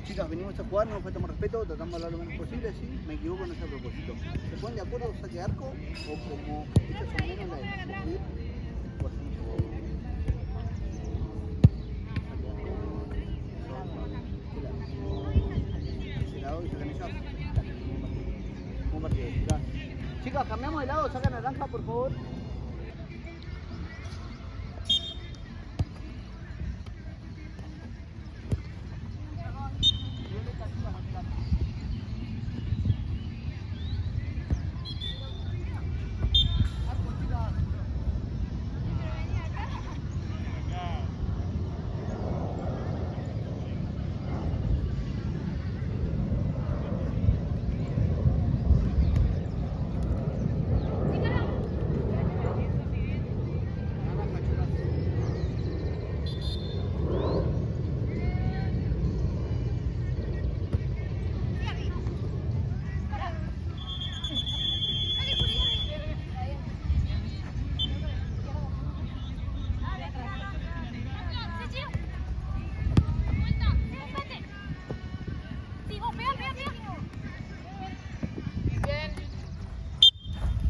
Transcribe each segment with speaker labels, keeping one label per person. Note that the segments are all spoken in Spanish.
Speaker 1: Chicas, venimos a jugar, nos faltamos respeto, tratamos de hablar lo menos posible, sí, me equivoco, no es a propósito. ¿Se ponen de acuerdo saque arco o como ellos son menos la de subir? O hacemos ese lado y sacan ellas. Un partido, chicas. Chicas, cambiamos de lado, sacan naranja, por favor.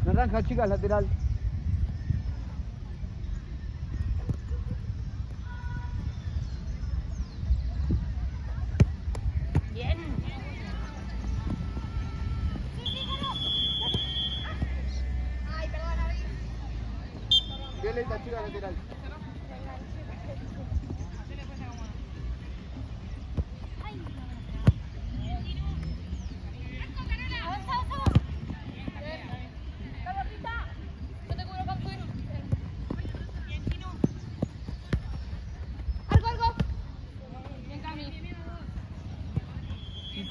Speaker 1: Naranja, chicas, lateral.
Speaker 2: Bien. Ay, perdón, Avi.
Speaker 1: Violeta, chicas, lateral.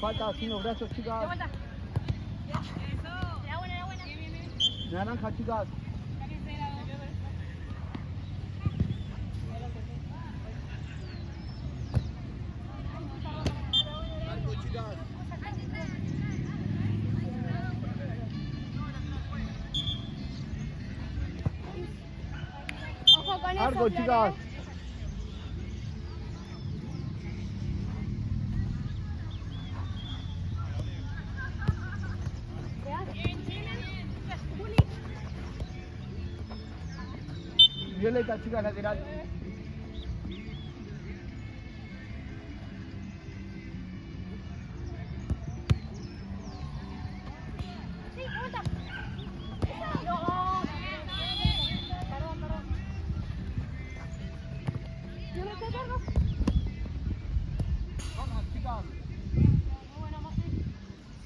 Speaker 1: Falta sin los brazos, chicas. Naranja, chicas. Arco, chicas.
Speaker 2: Ojo con eso,
Speaker 1: Arco, chicas. Violeta, chicas, lateral.
Speaker 2: Sí, vuelta. No. Perdón. Yo me estoy cargo.
Speaker 1: Vamos, chicas.
Speaker 2: Muy bueno, Mossi.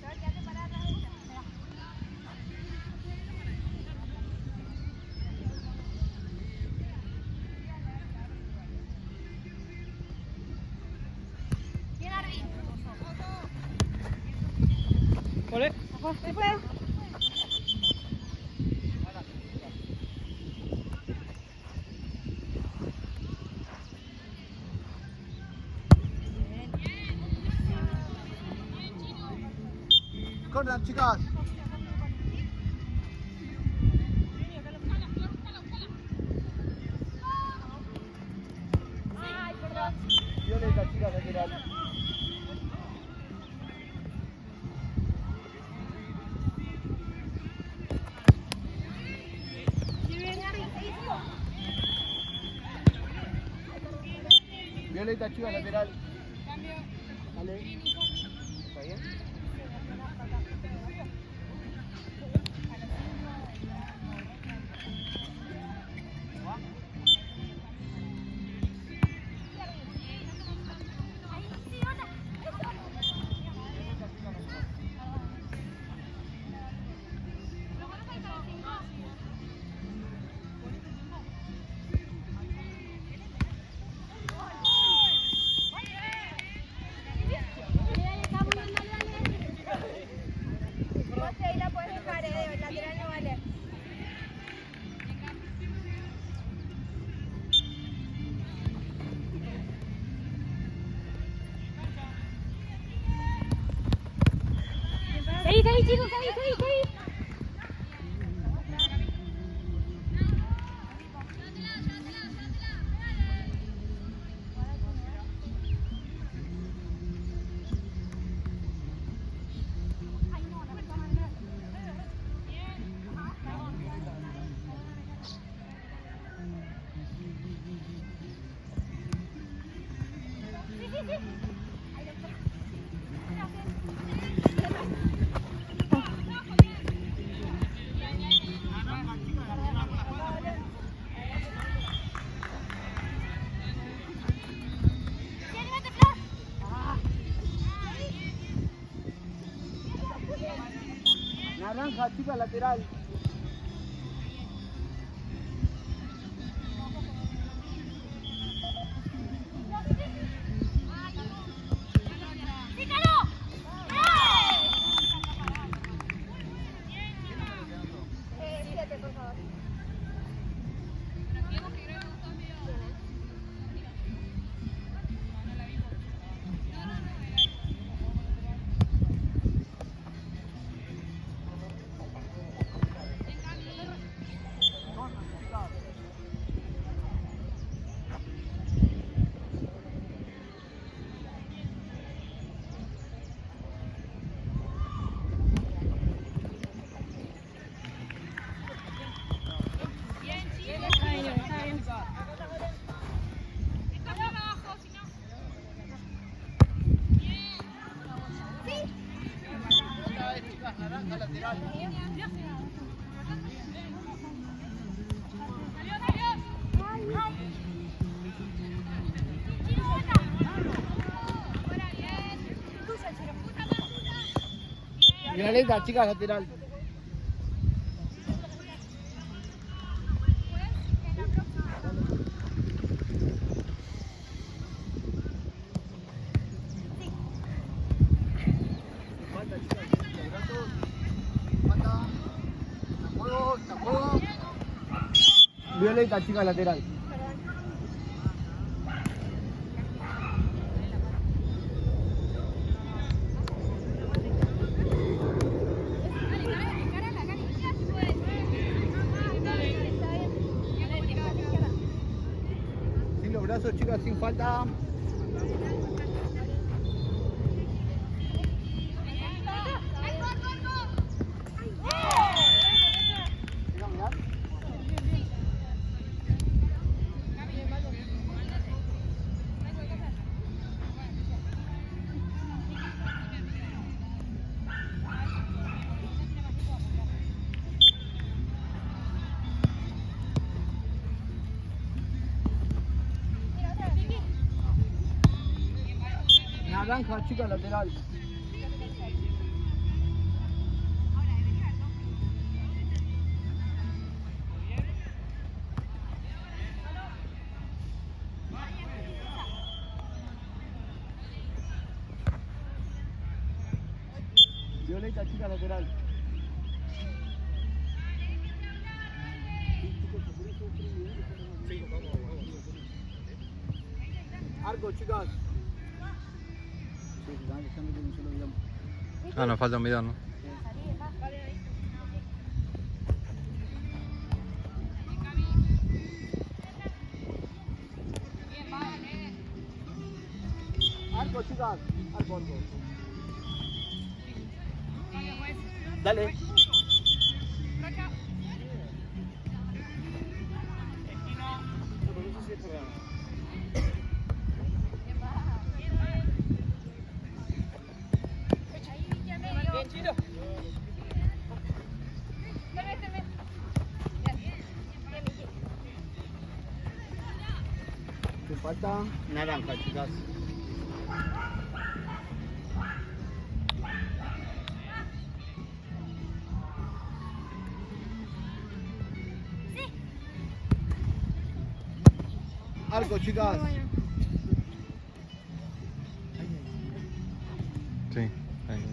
Speaker 2: A ver, quédate parada atrás de ella. Mira. Bien, Arby.
Speaker 1: Ole.
Speaker 2: Ojo, se puede.
Speaker 1: Corran, chicas.
Speaker 2: Ay, perdón.
Speaker 1: Violeta, chicas, lateral. Violeta, chicas, lateral. Dale. ¿Está bien?
Speaker 2: Seguí, chicos, seguí.
Speaker 1: Naranja, chica, lateral. Naranja, lateral. Violeta, chica, lateral. Violeta, chica, lateral. Sin los brazos, chicas, sin falta. Naranja, chica, lateral. Violeta, chica, lateral. Arco, chicas.
Speaker 3: Ah, nos falta un video, ¿no?
Speaker 1: Arco, chicas. Arco, arco. Dale. Te falta naranja, chicas. Arco, chicas.
Speaker 3: Sí. Ahí.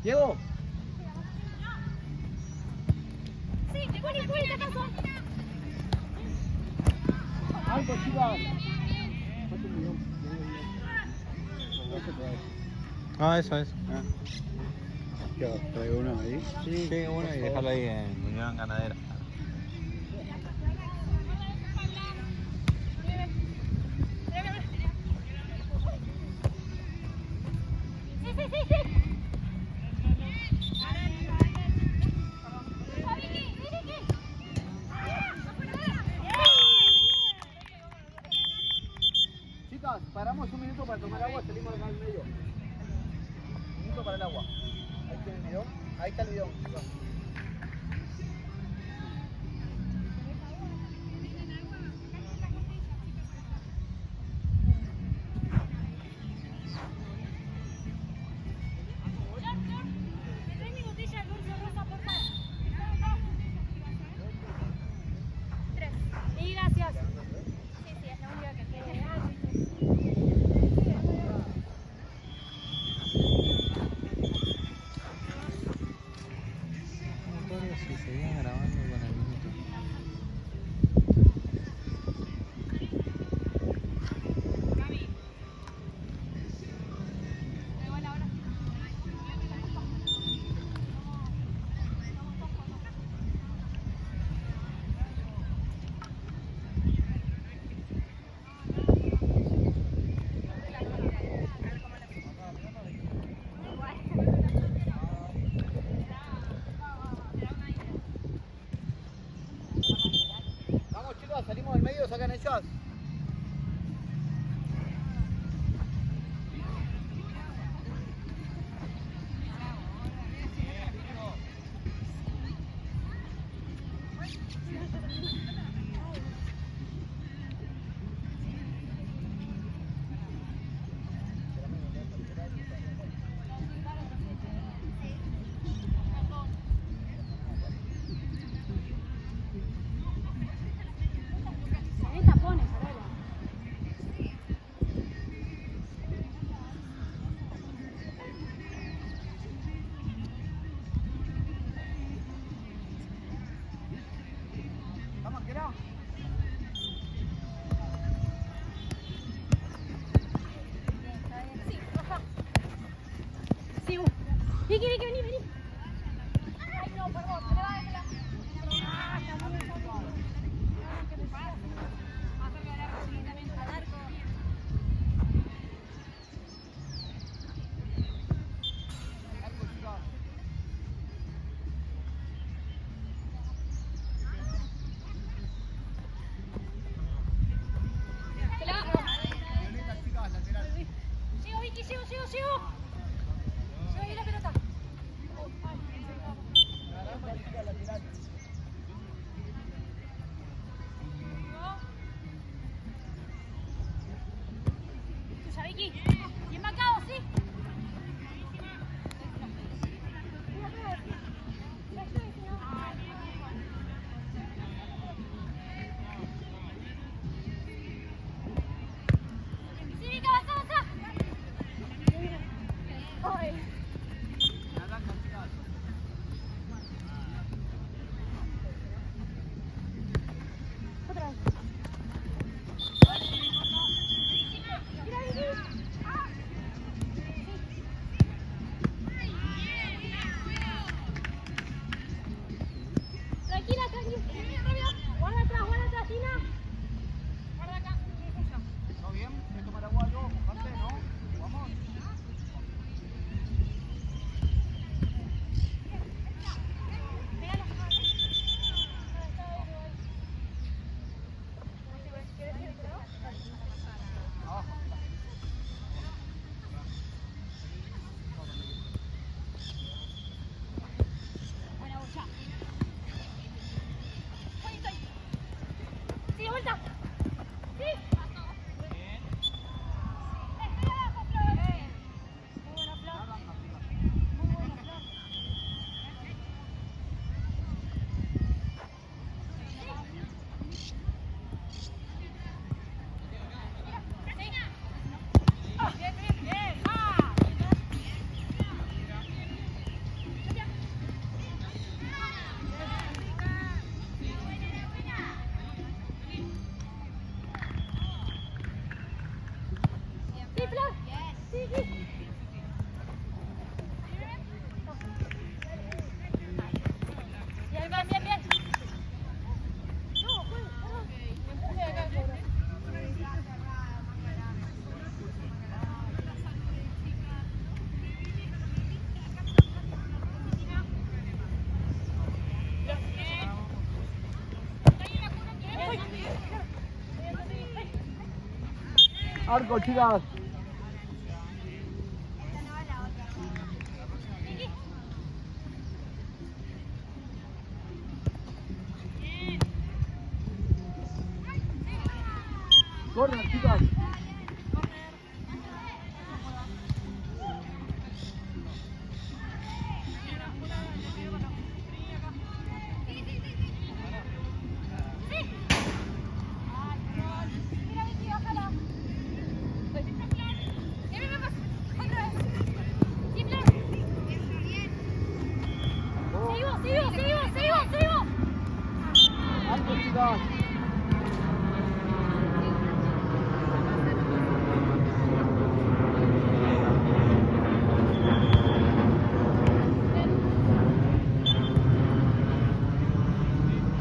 Speaker 1: Diego. Arco, chicas.
Speaker 3: Ah, eso es.
Speaker 1: ¿Qué? ¿Traigo uno ahí?
Speaker 3: Sí, uno y dejarlo ahí en Unión Ganadera.
Speaker 1: Chicas, paramos un minuto para tomar agua, salimos acá al medio. Un minuto para el agua. Ahí está el video. Ahí está el video. Chicas.
Speaker 2: llegó. Llegó ahí la pelota. Tuya, Vicky. Bien marcado, ¿sí? Sí, Vicky, avanza, avanza. Ay. Otra vez. Mira, Vicky. Tranquila, tranquila. Guarda atrás, Tina. Guarda acá.
Speaker 1: ¿Todo bien? ¿Quieres tomar agua algo? Mojarte, ¿no? ¿Vamos?
Speaker 2: Pégalo. Buena bocha. Ahí estoy. Sí, de vuelta. Sí. Estoy abajo, Flor. Muy buena, Flor. Muy buena, Flor. Bien, bien, bien. ¡Ah! Sí, Flor. Sí, sí. Bien, bien, bien, bien. No, fue, perdón. Me empujé acá, pobre.
Speaker 1: Arco, chicas. Corran, chicas.
Speaker 2: Mira, Vicky, bájala. Otra vez. Sí, Flor. Seguimos.
Speaker 1: Arco, chicas.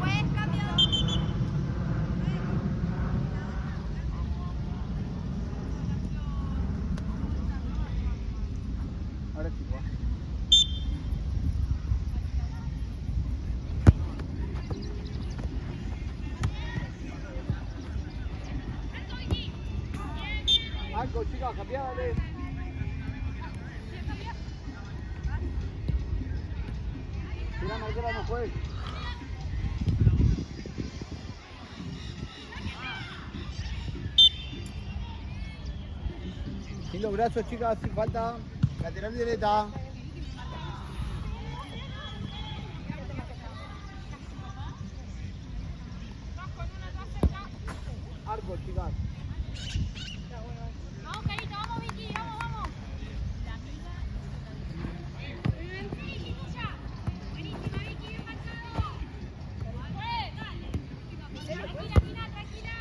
Speaker 2: Pues, cambio.
Speaker 1: Ahora sí, va. Arco, chicas, cambiale. Mira, Marcela no fue. Sin los brazos, chicas, sin falta. Lateral derecha. Arco, chicas.
Speaker 2: Vamos, Carito, vamos, Vicky, vamos. Vicky, tuya. Buenísima, Vicky, bien marcado. Tranquila.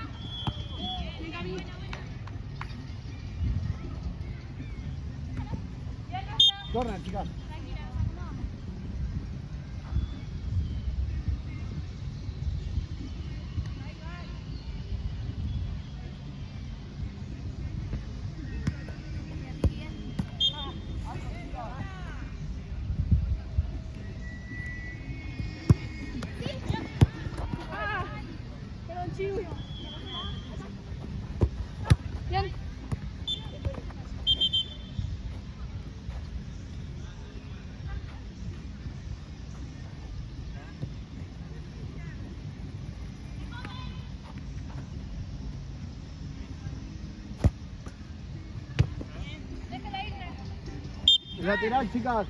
Speaker 2: Venga, buena. Bien, Rosa.
Speaker 1: Corran, chicas.
Speaker 2: Tranquila, no. Bien.
Speaker 1: Lateral, chicas.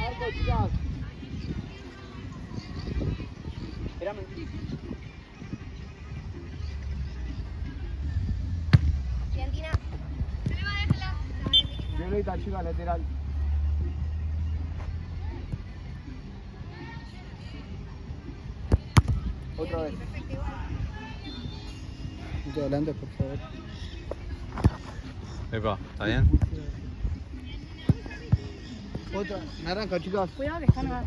Speaker 1: Arco, chicas. Espérame. Violeta, chica, lateral. Otra vez. Mucho adelante, por favor.
Speaker 3: Epa, ¿está bien?
Speaker 1: Otra. Naranja, chicas.
Speaker 2: Cuidado que están.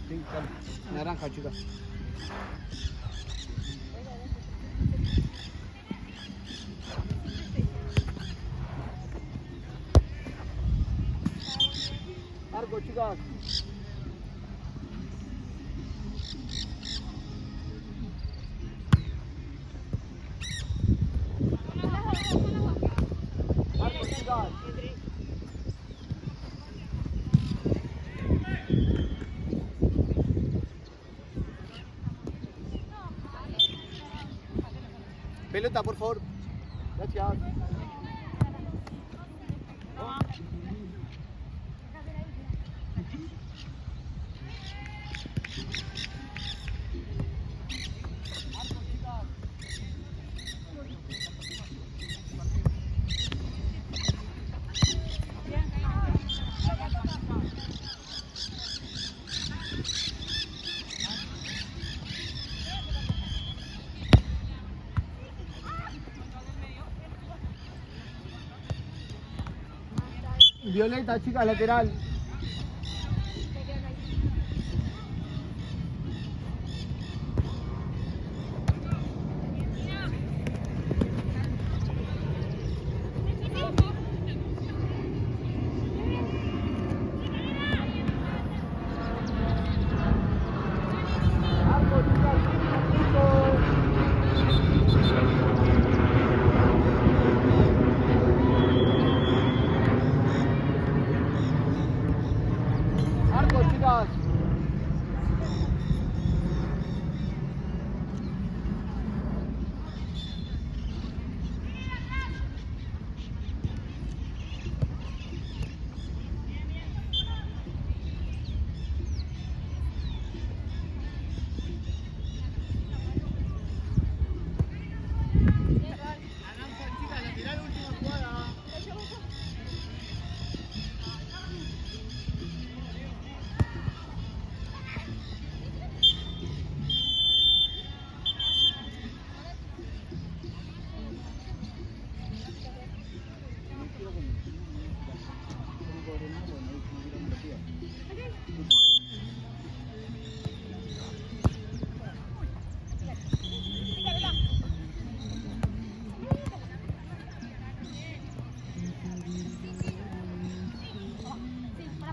Speaker 1: Sí, dale. Naranja, chicas. Arco, chicas. Arco, chicas. Pelota, por favor. Gracias. Violeta, chicas, lateral. Arco, chicas, Arco, chicas.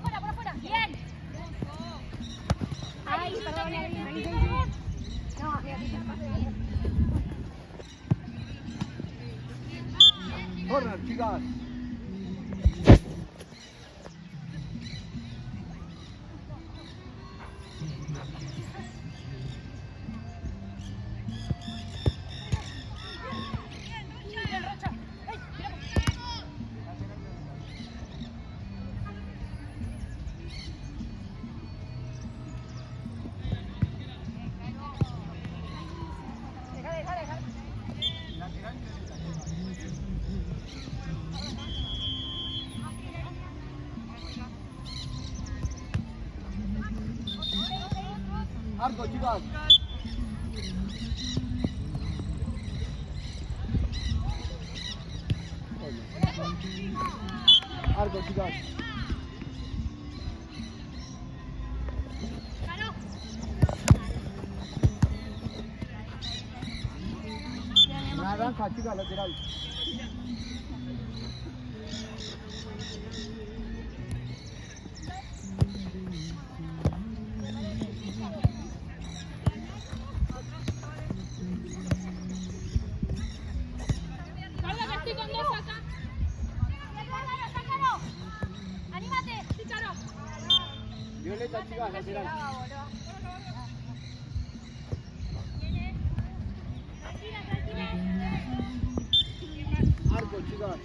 Speaker 2: Por afuera. Bien. Ay, perdón, no,
Speaker 1: Corner, chicas. Arco, chicas. Arco, chicas. Naranja, chicas, lateral.
Speaker 2: Guarda que estoy con dos acá.
Speaker 1: Naranja, chicas, lateral. Arco, chicas.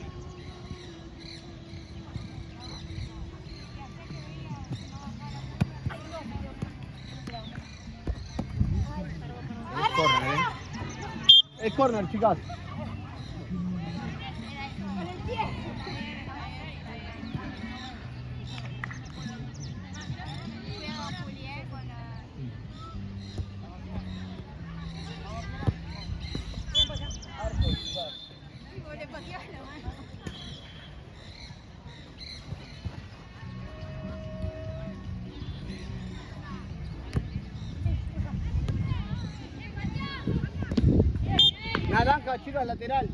Speaker 3: Es corner, ¿eh?
Speaker 1: Es corner, chicas. Naranja, chicas, lateral.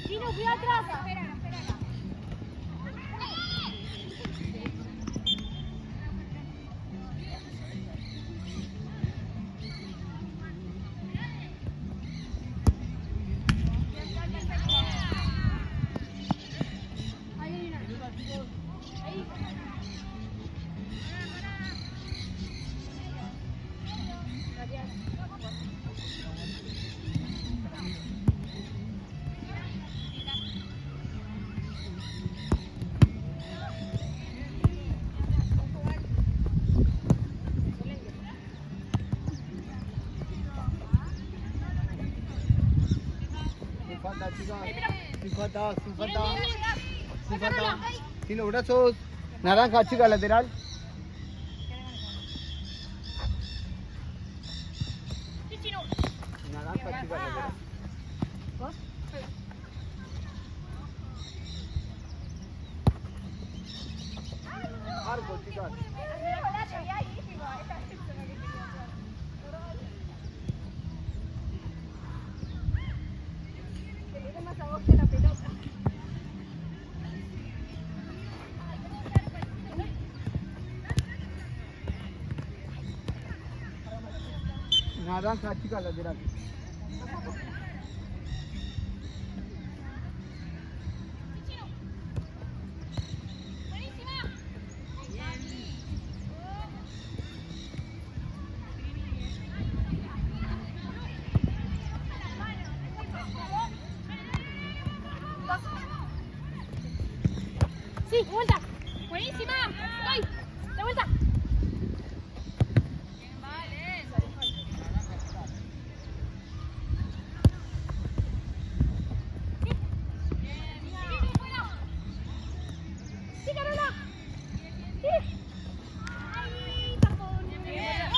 Speaker 2: Chino, cuidado atrás.
Speaker 1: Sin falta, chicas. Sin falta, sin falta. Sin falta. Sin los brazos. Naranja, chicas, lateral. Naranja, chicas, lateral. Arco, chicas. Naranja, chicas, lateral.
Speaker 2: Sí, de vuelta. Buenísima. Voy. De vuelta. Sí, Carola. Sí. Ay, tapón. Bien.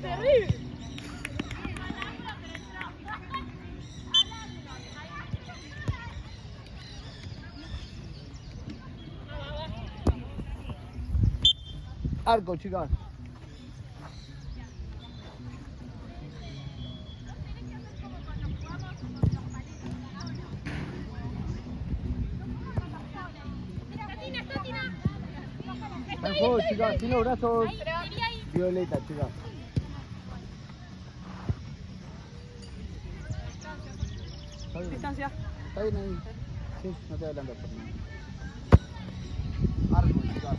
Speaker 2: Terrible.
Speaker 1: Arco, chicas. Está en juego, chicas. Sin los brazos. Violeta, chicas. Está bien.
Speaker 2: Distancia.
Speaker 1: Está bien ahí. Sí, no te adelantas por nada. Arco, chicas.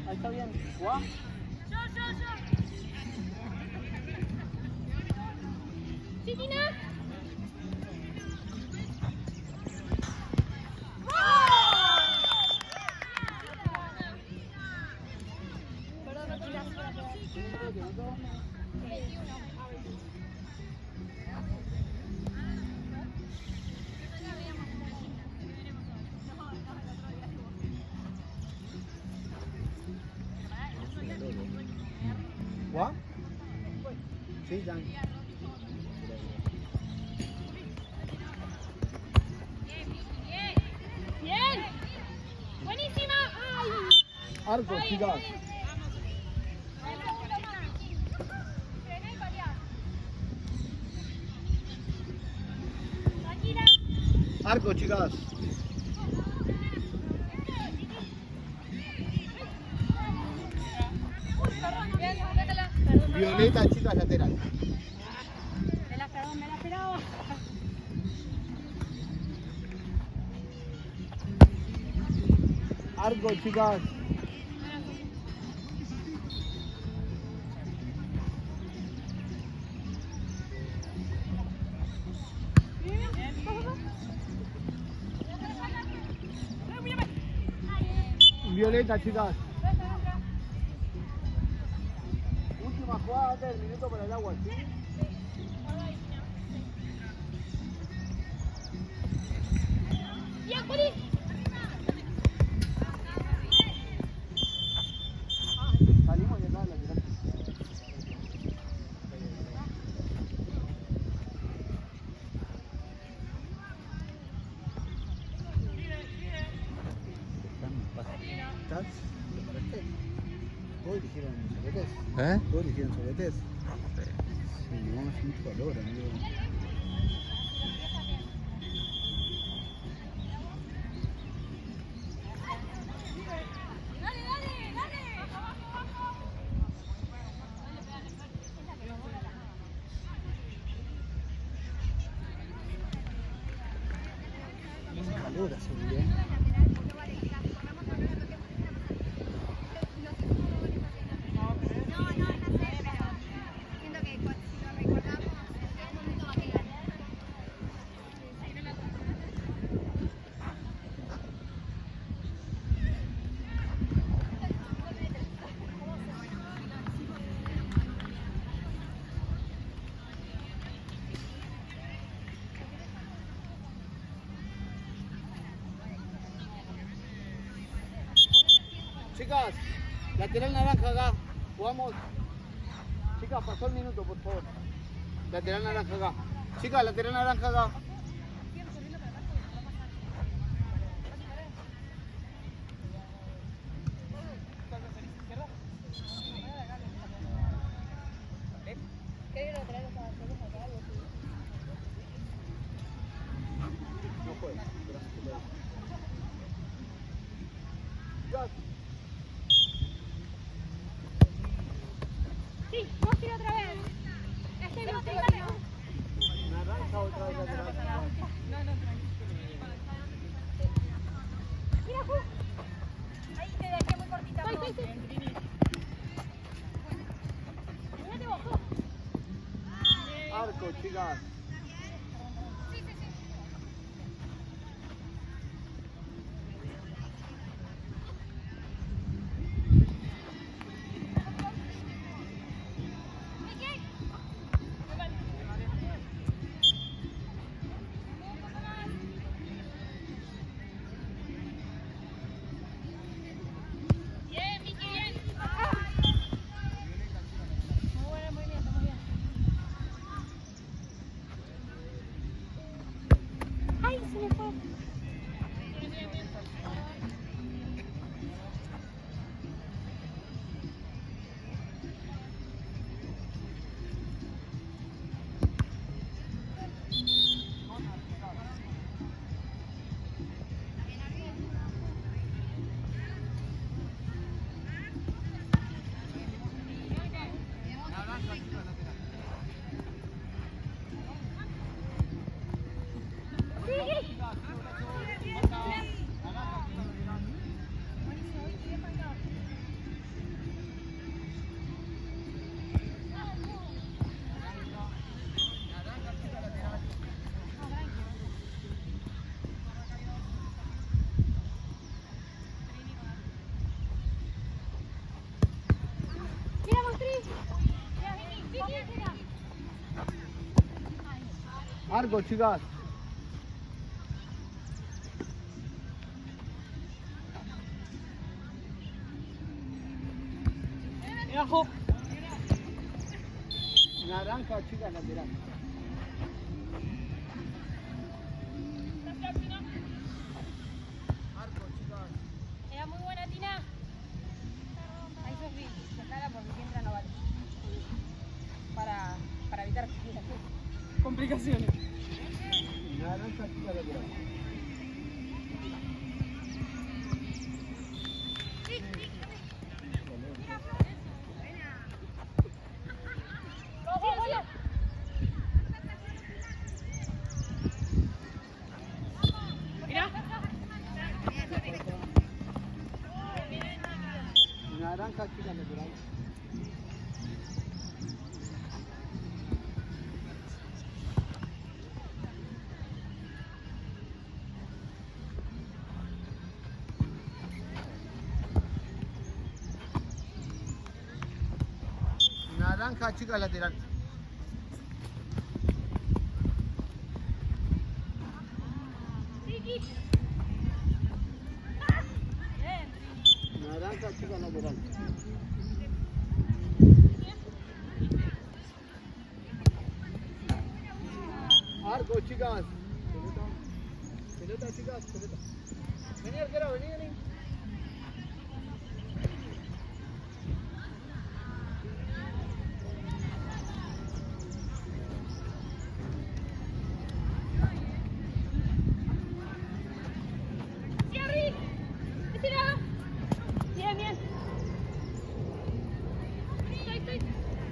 Speaker 1: Ahí está bien. ¿Juá?
Speaker 2: Sí, Tina.
Speaker 1: ¿Juá? Sí, ya.
Speaker 2: Bien. Buenísima. Ay.
Speaker 1: Arco, chicas. Arco, chicas. Violeta, chicas, lateral.
Speaker 2: Me la esperaba.
Speaker 1: Arco, chicas. Violeta, chicas. Última jugada antes del minuto para el agua, ¿sí?
Speaker 2: Bien, Juli.
Speaker 1: Salimos de acá a la lateral. ¿Estás? ¿Te paraste? ¿Vos eligieron soletes?
Speaker 3: ¿Eh?
Speaker 1: ¿Vos eligieron soletes? Sí, no hace mucho calor, amigo. Hace calor, hace bien. Chicas, lateral naranja acá. Jugamos. Chicas, pasó el minuto, por favor. Lateral naranja acá. Chicas, lateral naranja acá. No juega. Chicas.
Speaker 2: Sí, vos tira otra vez.
Speaker 1: Naranja otra vez lateral.
Speaker 2: Mira, Ju. Ahí te dejé muy cortita. Sí. Mirate vos, Ju.
Speaker 1: Arco, chicas. Arco, chicas.
Speaker 2: Abajo.
Speaker 1: Naranja, chicas, lateral. Arco, chicas.
Speaker 2: Era muy buena, Tina. Ahí Sofi, sacala porque si entra no vale. Para evitar complicaciones.
Speaker 1: Naranja, chicas, lateral.
Speaker 2: Mira.
Speaker 1: Naranja, chicas, lateral. Naranja, chicas, lateral. Naranja, chicas, lateral. Arco, chicas. Pelota. Pelota, chicas, pelota. Vení, arquero, vení, vení.
Speaker 2: Bien, bien.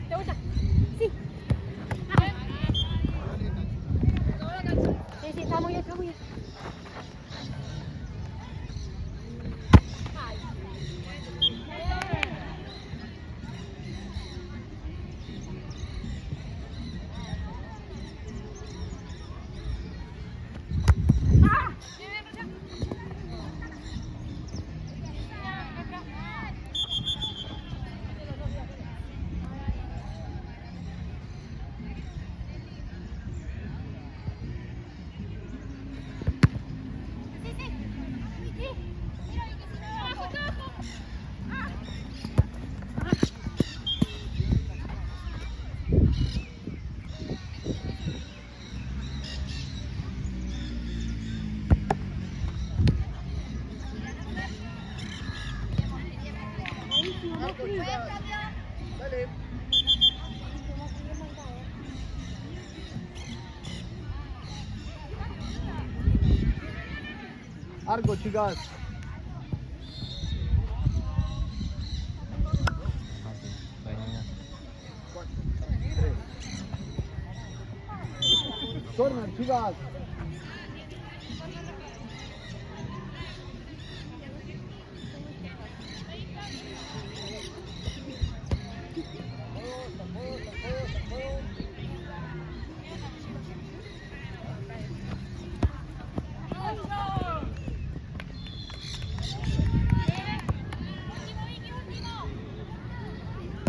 Speaker 2: ¿Te gusta? Sí. Sí, sí, está muy bien, está muy bien.
Speaker 1: Arco, chicas. Dale. Arco, chicas.
Speaker 3: Ah, sí. Está bien,
Speaker 1: 3. Corner, chicas.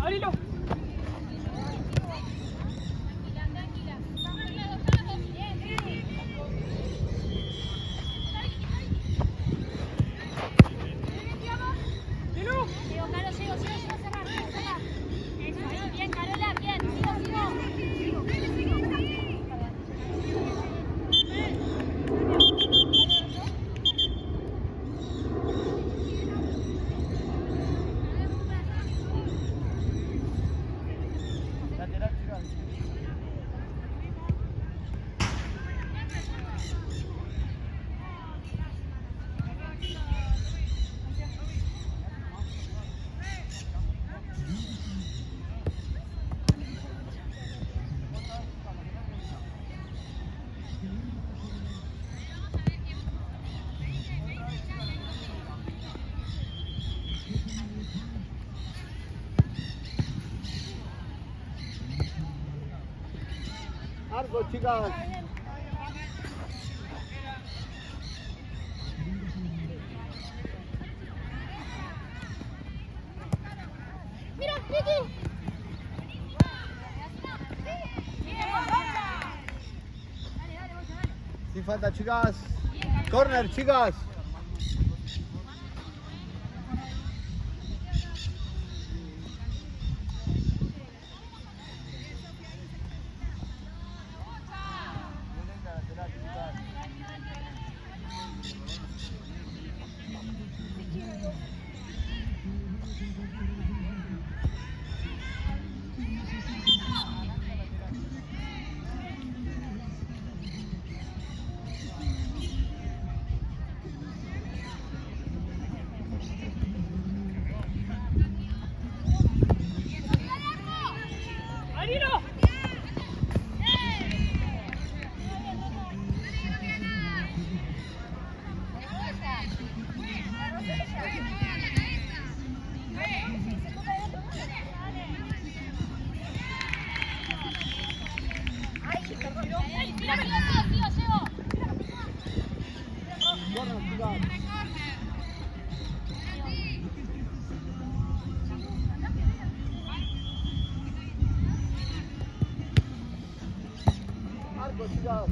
Speaker 2: Abrilo. Bien, Carola, bien. Sigo,
Speaker 1: Lateral, chicas. Arco, chicas.
Speaker 2: Mira, Ricky.
Speaker 1: sin falta, chicas. Corner, chicas. Arco, chicas.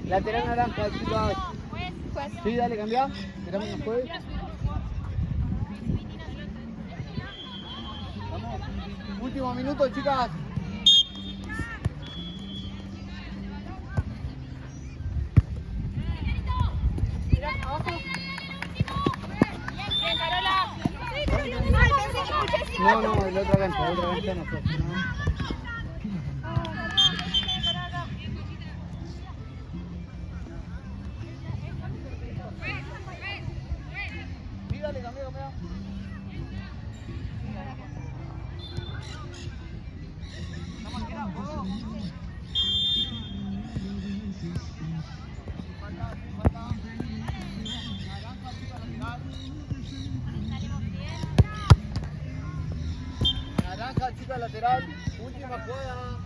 Speaker 1: Lateral naranja, chicas. Sí, dale, cambia. Esperamos unos jueves. Vamos. Último minuto, chicas. No, el otro cancha no fue. Sí, dale, cambia. Naranja, chica lateral, última jugada.